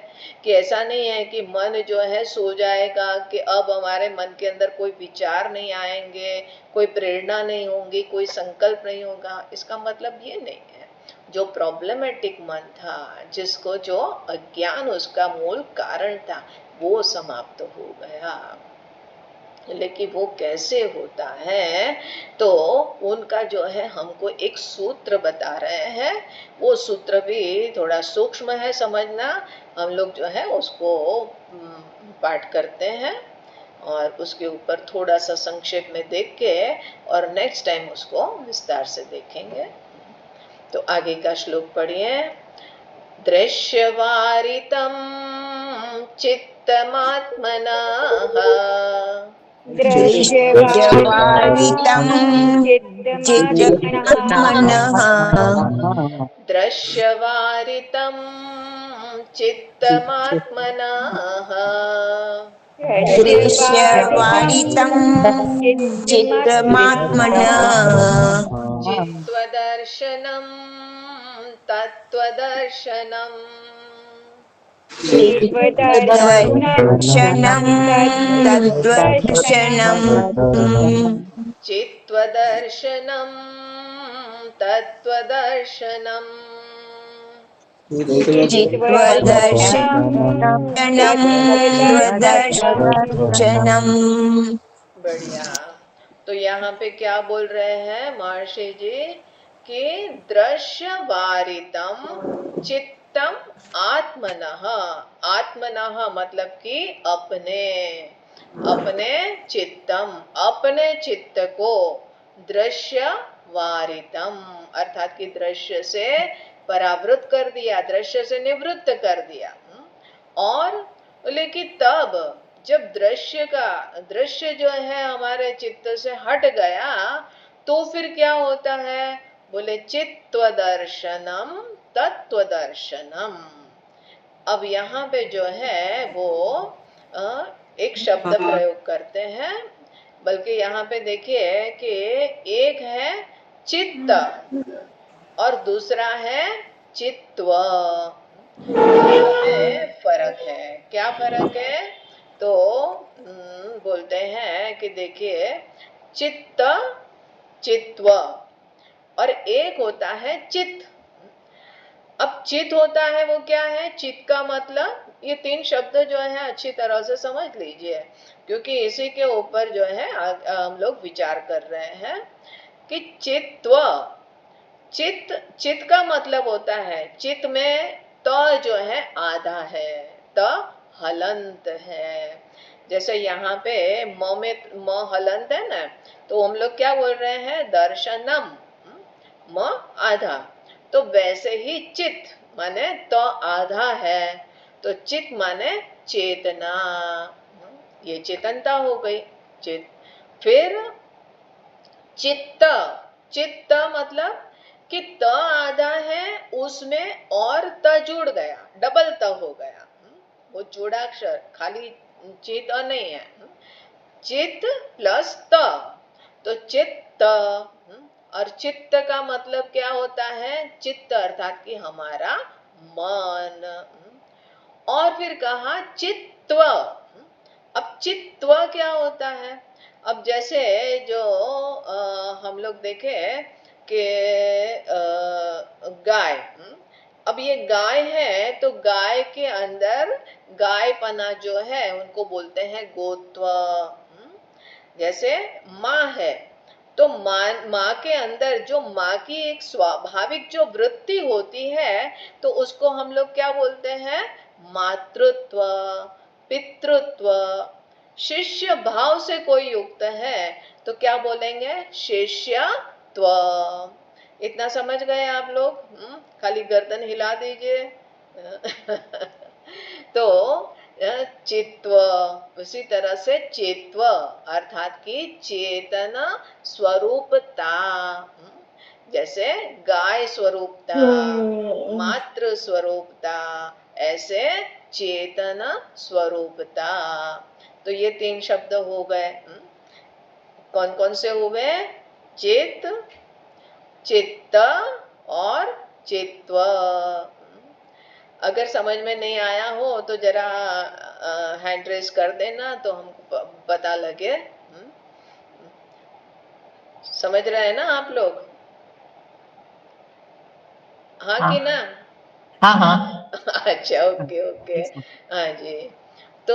कि ऐसा नहीं है कि मन जो है सो जाएगा, कि अब हमारे मन के अंदर कोई विचार नहीं आएंगे, कोई प्रेरणा नहीं होगी, कोई संकल्प नहीं होगा। इसका मतलब ये नहीं है। जो प्रॉब्लमेटिक मन था, जिसको जो अज्ञान उसका मूल कारण था, वो समाप्त हो गया। लेकिन वो कैसे होता है, तो उनका जो है हमको एक सूत्र बता रहे हैं। वो सूत्र भी थोड़ा सूक्ष्म है समझना, हम लोग जो है उसको पाठ करते हैं और उसके ऊपर थोड़ा सा संक्षेप में देख के और नेक्स्ट टाइम उसको विस्तार से देखेंगे। तो आगे का श्लोक पढ़िए। दृश्यवारितं चित्तमात्मनः दृश्यवारितं चित्तमात्मनः दृश्यवारितं चित्तमात्मनः दृश्यवारितं चित्तमात्मनः चित्वदर्शनं तत्त्वदर्शनम् चित्तदर्शनं तत्त्वदर्शनम् चित्वदर्शनं तत्त्वदर्शनम्। चित्वदर्शनम् त्वदर्शनम्। बढ़िया। तो यहाँ पे क्या बोल रहे हैं महर्षि जी कि दृश्यवारितम चित्तम आत्मनः। आत्मनः मतलब कि अपने अपने चित्तम, अपने चित्त को दृश्य वारितम अर्थात कि दृश्य से परावृत कर दिया, दृश्य से निवृत्त कर दिया। और बोले कि तब जब दृश्य जो है हमारे चित्त से हट गया तो फिर क्या होता है? बोले चित्व दर्शनम तत्व दर्शनम। अब यहाँ पे जो है वो एक शब्द प्रयोग करते हैं, बल्कि यहाँ पे देखिए कि एक है चित्त और दूसरा है चित्व। में फर्क है। क्या फर्क है? तो बोलते हैं कि देखिए चित्त चित्व और एक होता है चित्त। अब चित्त होता है वो क्या है? चित्त का मतलब ये तीन शब्द जो है अच्छी तरह से समझ लीजिए, क्योंकि इसी के ऊपर जो है हम लोग विचार कर रहे हैं कि चित्व। चित्त, चित्त का मतलब होता है चित्त में त जो है आधा है, त हलंत है। जैसे यहाँ पे म में म हलंत है ना, तो हम लोग क्या बोल रहे हैं? दर्शनम, म आधा। तो वैसे ही चित्त माने तो आधा है, तो चित्त माने चेतना, ये चेतनता हो गई चित्त। फिर चित्त, चित्त मतलब कि त आधा है उसमें और त जुड़ गया, डबल त हो गया। वो जोड़ाक्षर, खाली चित्त नहीं है, चित्त प्लस त, तो चित्त। और चित्त का मतलब क्या होता है? चित्त अर्थात कि हमारा मन। और फिर कहा चित्व। अब चित्व क्या होता है? अब जैसे जो हम लोग देखे कि गाय, अब ये गाय है तो गाय के अंदर गायपना जो है उनको बोलते हैं गोत्व। जैसे माँ है तो माँ के अंदर जो माँ की एक स्वाभाविक जो वृत्ति होती है तो उसको हम लोग क्या बोलते हैं? मातृत्व, पितृत्व। शिष्य भाव से कोई युक्त है तो क्या बोलेंगे? शिष्यत्व। इतना समझ गए आप लोग? खाली गर्दन हिला दीजिए। तो चित्व, उसी तरह से चेत्व अर्थात कि चेतन स्वरूपता। जैसे गाय स्वरूपता, मातृ स्वरूपता, ऐसे चेतन स्वरूपता। तो ये तीन शब्द हो गए। कौन कौन से हुए? चित्त, चित्त और चित्व। अगर समझ में नहीं आया हो तो जरा हैंड रेस कर देना तो हमको पता लगे। समझ रहे हैं ना आप लोग? हाँ कि ना? हाँ हाँ। अच्छा, ओके ओके। हाँ जी। तो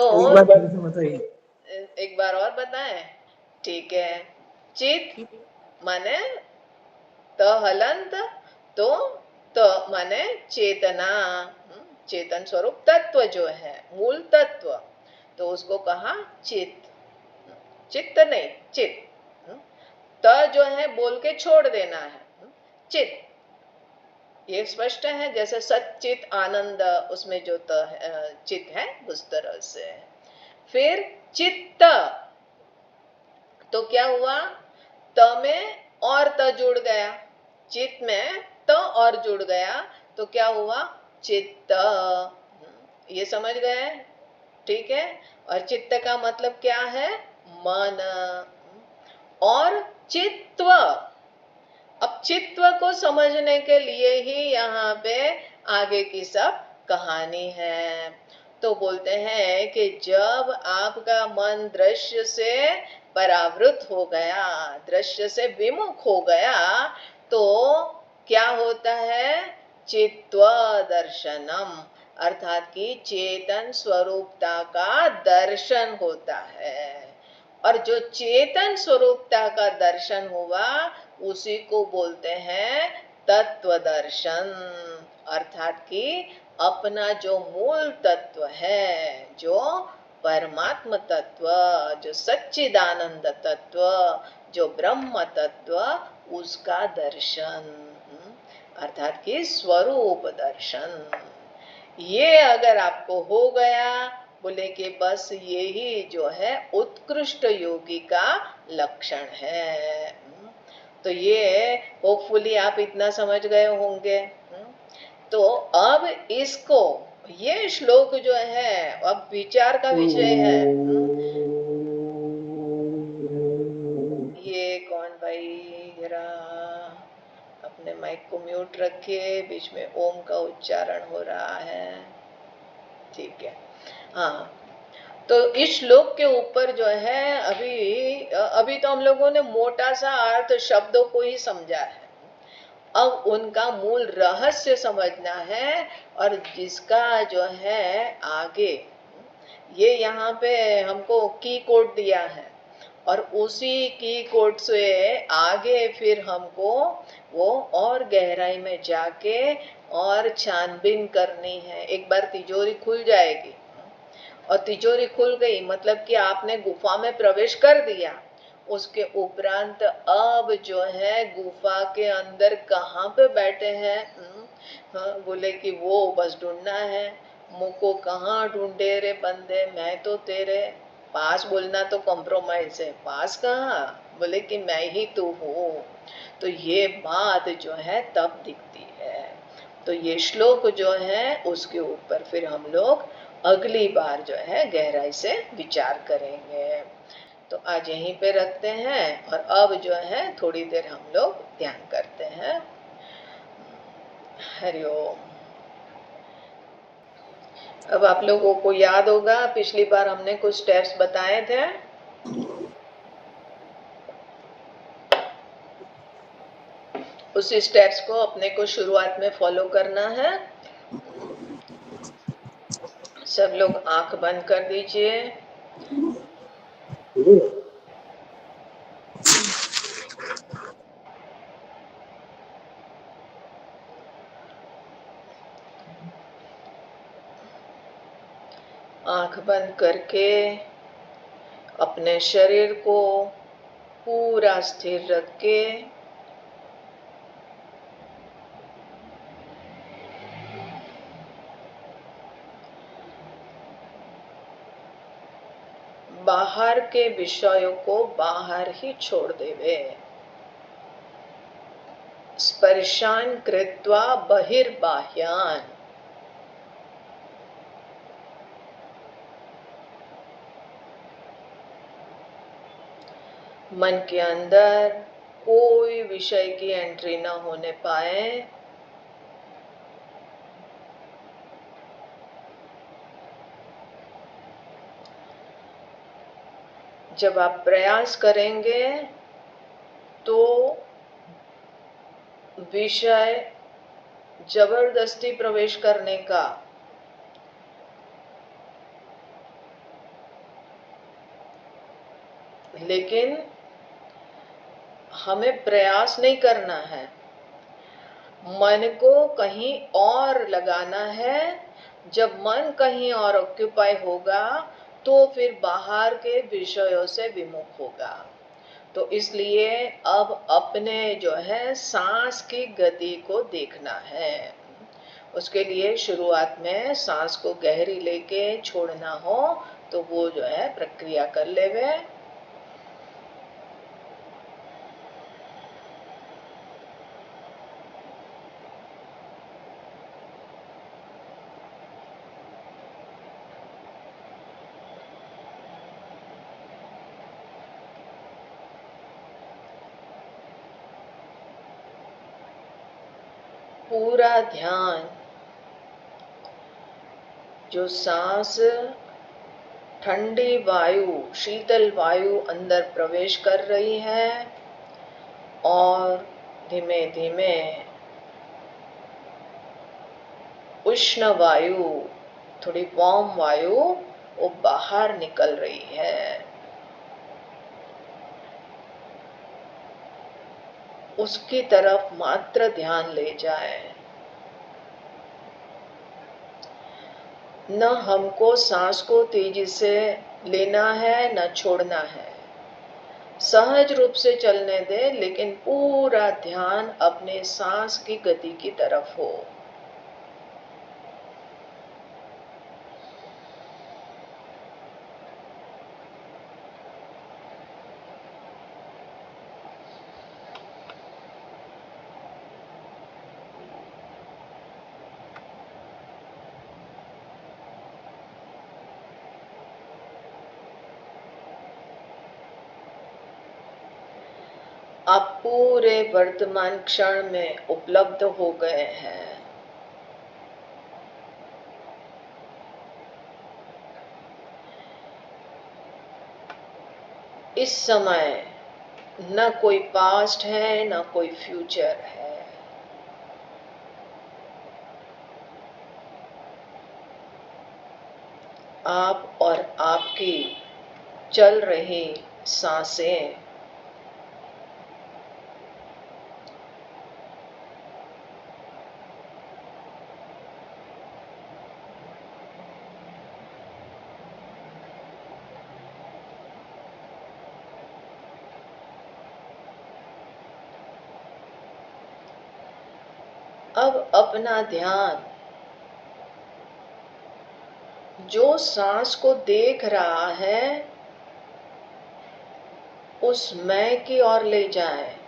एक बार और बताएं? ठीक है। चित माने त हलंत, तो त माने चेतना, चेतन स्वरूप तत्व जो है, मूल तत्व, तो उसको कहा चित्त। चित्त नहीं, चित्त। त जो है बोल के छोड़ देना है, चित्त। ये स्पष्ट है? जैसे सच्चित आनंद, उसमें जो चित्त है उस तरह से। फिर चित्त, तो क्या हुआ? त में और त जुड़ गया, चित्त में त और जुड़ गया तो क्या हुआ? चित्त। ये समझ गए? ठीक है। और चित्त का मतलब क्या है? मन। और चित्व, अब चित्व को समझने के लिए ही यहाँ पे आगे की सब कहानी है। तो बोलते हैं कि जब आपका मन दृश्य से परावृत हो गया, दृश्य से विमुख हो गया, तो क्या होता है? चित्व दर्शनम, अर्थात कि चेतन स्वरूपता का दर्शन होता है। और जो चेतन स्वरूपता का दर्शन हुआ उसी को बोलते हैं तत्व दर्शन, अर्थात कि अपना जो मूल तत्व है, जो परमात्म तत्व, जो सच्चिदानंद तत्व, जो ब्रह्म तत्व, उसका दर्शन, अर्थात कि स्वरूप दर्शन। ये अगर आपको हो गया, बोले कि बस यही जो है उत्कृष्ट योगी का लक्षण है। तो ये होपफुली आप इतना समझ गए होंगे। तो अब इसको, ये श्लोक जो है अब विचार का विषय है। ये कौन भाई, जरा अपने माइक को म्यूट रखिए, बीच में ओम का उच्चारण हो रहा है। ठीक है, हाँ। तो इस श्लोक के ऊपर जो है अभी तो हम लोगों ने मोटा सा अर्थ शब्दों को ही समझा है। अब उनका मूल रहस्य समझना है, और जिसका जो है आगे ये यहाँ पे हमको की कोड दिया है, और उसी की कोड से आगे फिर हमको वो और गहराई में जाके और छानबीन करनी है। एक बार तिजोरी खुल जाएगी, और तिजोरी खुल गई मतलब कि आपने गुफा में प्रवेश कर दिया। उसके उपरांत अब जो है गुफा के अंदर कहाँ पे बैठे हैं, बोले कि वो बस ढूंढना है। मुँह को कहाँ ढूंढे रे बंदे, मैं तो तेरे पास, बोलना तो कॉम्प्रोमाइज है, पास कहाँ, बोले कि मैं ही तो हूँ। तो ये बात जो है तब दिखती है। तो ये श्लोक जो है उसके ऊपर फिर हम लोग अगली बार जो है गहराई से विचार करेंगे। तो आज यहीं पे रखते हैं, और अब जो है थोड़ी देर हम लोग ध्यान करते हैं। हरिओम। अब आप लोगों को याद होगा पिछली बार हमने कुछ स्टेप्स बताए थे। उसी स्टेप्स को अपने को शुरुआत में फॉलो करना है। सब लोग आंख बंद कर दीजिए। आंख बंद करके अपने शरीर को पूरा स्थिर रख के बाहर के विषयों को बाहर ही छोड़ देवे। स्पर्शान कृत्वा बहिर्बाह्यान, मन के अंदर कोई विषय की एंट्री ना होने पाए। जब आप प्रयास करेंगे तो विषय जबरदस्ती प्रवेश करने का लेकिन हमें प्रयास नहीं करना है, मन को कहीं और लगाना है। जब मन कहीं और ऑक्यूपाई होगा तो फिर बाहर के विषयों से विमुख होगा। तो इसलिए अब अपने जो है सांस की गति को देखना है। उसके लिए शुरुआत में सांस को गहरी लेके छोड़ना हो तो वो जो है प्रक्रिया कर लेवे। पूरा ध्यान जो सांस ठंडी वायु, शीतल वायु अंदर प्रवेश कर रही है, और धीमे धीमे उष्ण वायु, थोड़ी वार्म वायु वो बाहर निकल रही है। उसकी तरफ मात्र ध्यान ले जाएं। न हमको सांस को तेजी से लेना है न छोड़ना है, सहज रूप से चलने दे, लेकिन पूरा ध्यान अपने सांस की गति की तरफ हो। आप पूरे वर्तमान क्षण में उपलब्ध हो गए हैं। इस समय न कोई पास्ट है न कोई फ्यूचर है। आप और आपकी चल रही सांसें अब अपना ध्यान जो सांस को देख रहा है उस मैं की ओर ले जाएं।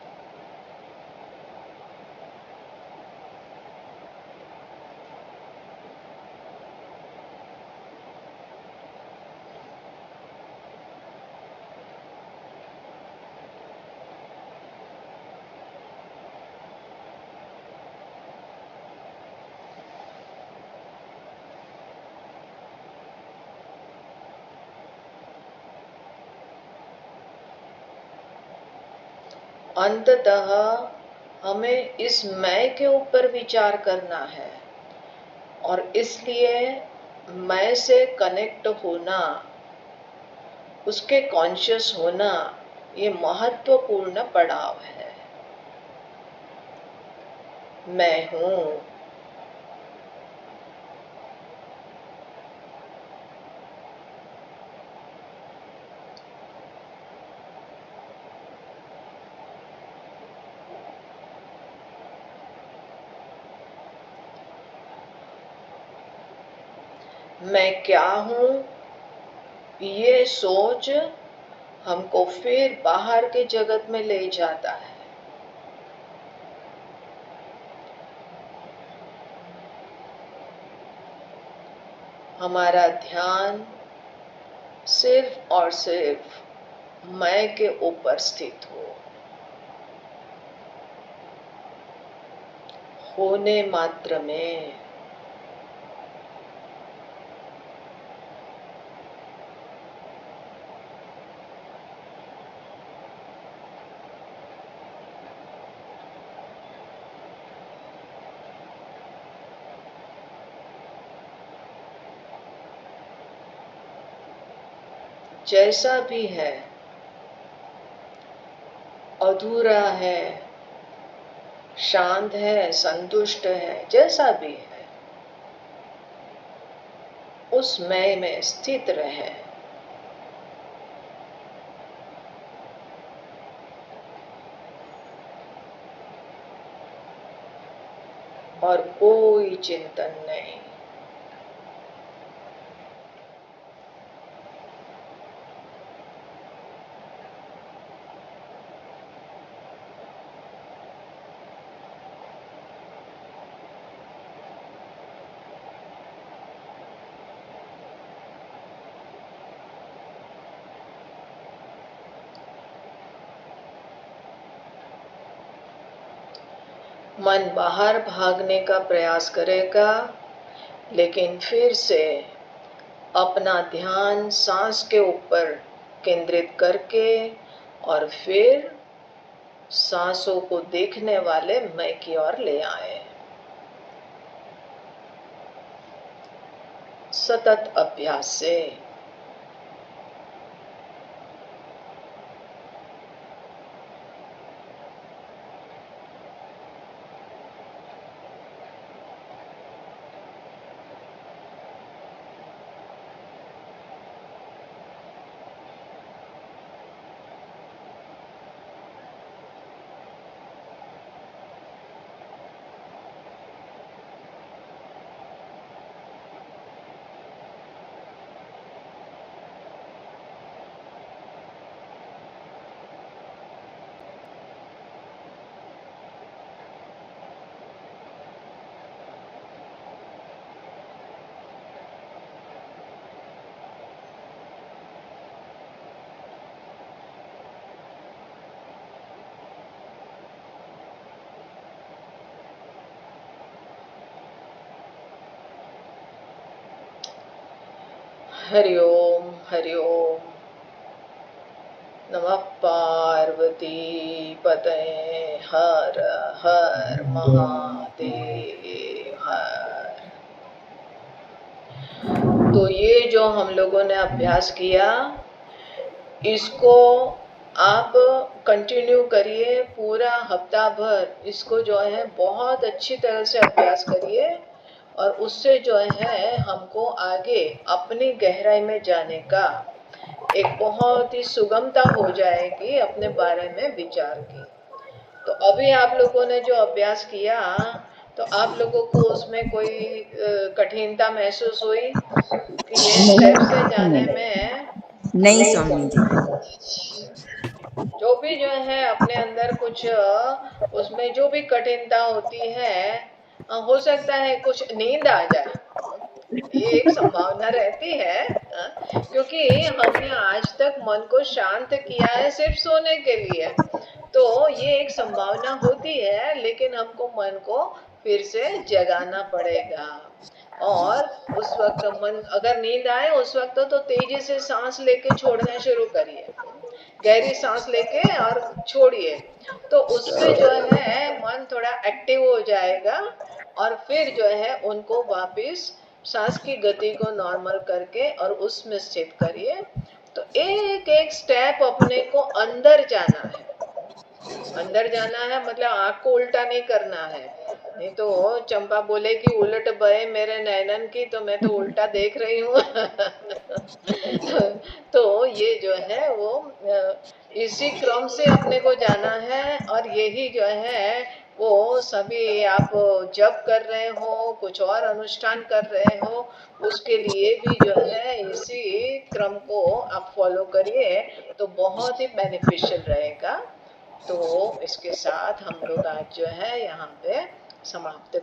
अंततः हमें इस मैं के ऊपर विचार करना है और इसलिए मैं से कनेक्ट होना, उसके कॉन्शियस होना, ये महत्वपूर्ण पड़ाव है। मैं हूँ, मैं क्या हूँ, ये सोच हमको फिर बाहर के जगत में ले जाता है। हमारा ध्यान सिर्फ और सिर्फ मैं के ऊपर स्थित हो, होने मात्र में। जैसा भी है, अधूरा है, शांत है, संतुष्ट है, जैसा भी है, उस मैं में स्थित रहे। और कोई चिंतन नहीं। मन बाहर भागने का प्रयास करेगा, लेकिन फिर से अपना ध्यान सांस के ऊपर केंद्रित करके और फिर सांसों को देखने वाले मैं की ओर ले आए। सतत अभ्यास से हरि ओम हरि ओम। नमः पार्वती पतये हर हर महादेव हर। तो ये जो हम लोगों ने अभ्यास किया, इसको आप कंटिन्यू करिए पूरा हफ्ता भर। इसको जो है बहुत अच्छी तरह से अभ्यास करिए और उससे जो है हमको आगे अपनी गहराई में जाने का एक बहुत ही सुगमता हो जाएगी अपने बारे में विचार की। तो अभी आप लोगों ने जो अभ्यास किया, तो आप लोगों को उसमें कोई कठिनता महसूस हुई कि ये स्टेप से जाने में? नहीं स्वामी जी। जो भी जो है अपने अंदर कुछ उसमें जो भी कठिनता होती है, हो सकता है कुछ नींद आ जाए, ये एक संभावना रहती है। क्योंकि हमने आज तक मन को शांत किया है सिर्फ सोने के लिए, तो ये एक संभावना होती है, लेकिन हमको मन को फिर से जगाना पड़ेगा। और उस वक्त मन अगर नींद आए उस वक्त तो तेजी से सांस लेके छोड़ना शुरू करिए, गहरी सांस लेके और छोड़िए, तो उससे जो है मन थोड़ा एक्टिव हो जाएगा और फिर जो है उनको वापस सांस की गति को नॉर्मल करके और उसमें स्थित करिए। तो एक एक स्टेप अपने को अंदर जाना है। अंदर जाना है मतलब आँख को उल्टा नहीं करना है, नहीं तो चंपा बोले कि उलट बहे मेरे नैनन की, तो मैं तो उल्टा देख रही हूँ। तो ये जो है वो इसी क्रम से अपने को जाना है। और यही जो है वो सभी आप जब कर रहे हो, कुछ और अनुष्ठान कर रहे हो, उसके लिए भी जो है इसी क्रम को आप फॉलो करिए, तो बहुत ही बेनिफिशियल रहेगा। तो इसके साथ हम लोग आज जो है यहाँ पे समाप्त